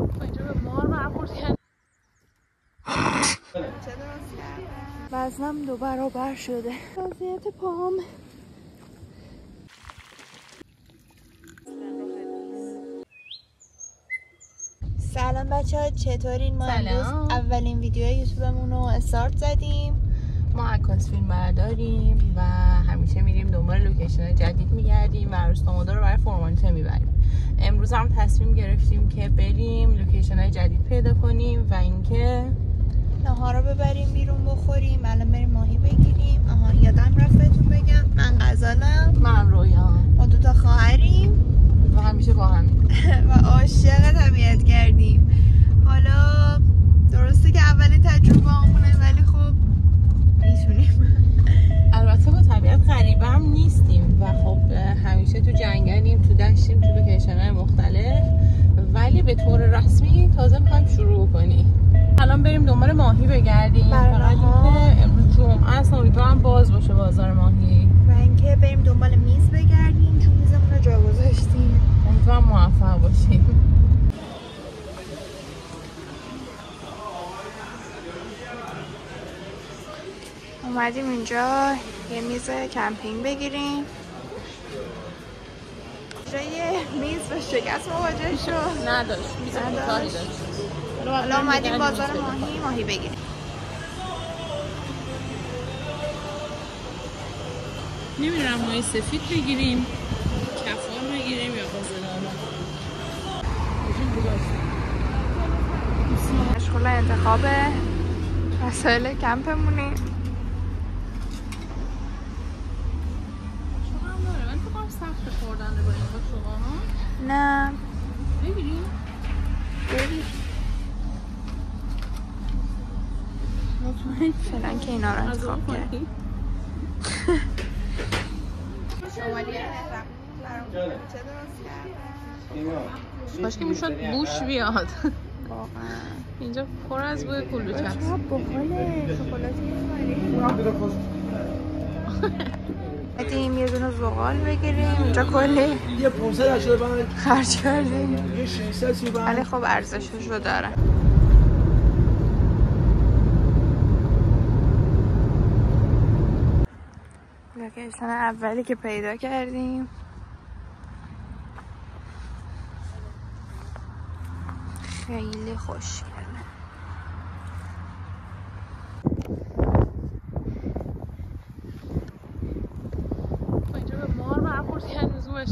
اینجا به مار برخورد کرد. وزنم 2 برابر شده. وضعیت پاهم سلام بچه ها، چطورین؟ ما امروز اولین ویدیو یوتیوبمون رو استارت زدیم. ما عکاس فیلم برداریم و همیشه میریم دنبال لوکیشن جدید میگردیم و عروس دامادا رو برای فرمانیته میبریم. امروز هم تصمیم گرفتیم که بریم لوکیشن های جدید پیدا کنیم و اینکه ناهار رو ببریم بیرون بخوریم. الان بریم ماهی بگیریم. یادم رفت بهتون بگم من غزالم، من رویان، ما 2 تا خواهریم و همیشه با همین و عاشق طبیعت کردیم. حالا درسته که اولین تجربه همونه ولی خب میتونیم. البته با طبیعت غریبه هم نیستیم و خب همیشه تو جنگلیم، تو دشتیم، تو لوکیشن های مختلف، ولی به طور رسمی تازه میخوایم شروع کنیم. الان بریم دنبال ماهی بگردیم. فقط اینکه امروز جمعه است، امیدوارم باز باشه بازار ماهی و اینکه بریم دنبال میز بگردیم چون میزمون رو جا گذاشتیم. امیدوارم موفق باشیم. اومدیم اینجا یه میز کمپینگ بگیریم. جای میز و شکست مواجه شد. نداشت، میز کوتاهی داشت. حالا اومدیم بازار ماهی بگیریم. نمیدونم ماهی سفید بگیریم، کفان بگیریم یا قازل‌آلا. مشغول انتخاب وسایل کمپمونیم. من تو کام سخت خوردن با این با شما ها؟ نه بگیریم؟ بگیر. مطمئن فعلا که اینا رو انتخاب کردیم. کاش که میشد بوش بیاد. واقعا اینجا پر از بوی کلوچه است. باحاله. شکلاتیم یه دونه زغال بگیریم. اینجا کلی یه 585 خرج کردیم یه 635 ولی خب ارزشش رو داره. لوکیشن اولی که پیدا کردیم خیلی خوشگله. اینجا به مار برخورد کرد لزومش.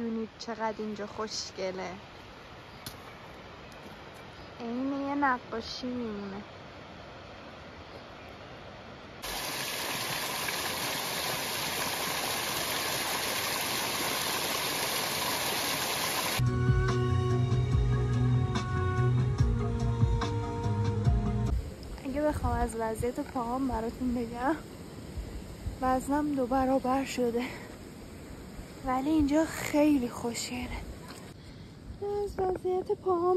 بدونید چقدر اینجا خوشگله. عین یه نقاشی میمونه. اگه بخوام از وضعیت پاهام براتون بگم، وزنم 2 برابر شده، ولی اینجا خیلی خوشگله. از وضعیت پاهام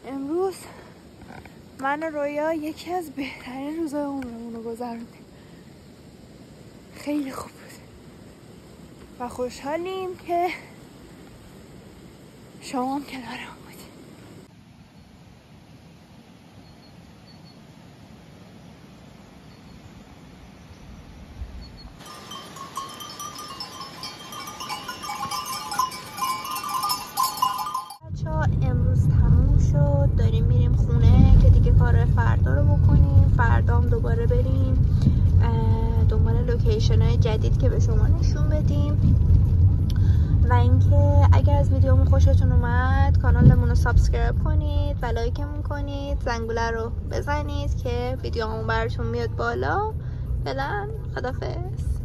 امروز من و رویا یکی از بهترین روزای عمرمون رو گذروندیم. خیلی خوب بود و خوشحالیم که شما هم کنارم بودید. امروز تموم شد، داریم میریم خونه که دیگه کار فردا رو بکنیم. فردا هم دوباره بریم دنبال لوکیشن های جدید که به شما نشون بدیم. و اینکه اگر از ویدیومون خوشتون اومد کانالمون رو سابسکرایب کنید و لایکمون کنید، زنگوله رو بزنید که ویدیومون براتون میاد بالا. فعلا خدافظ.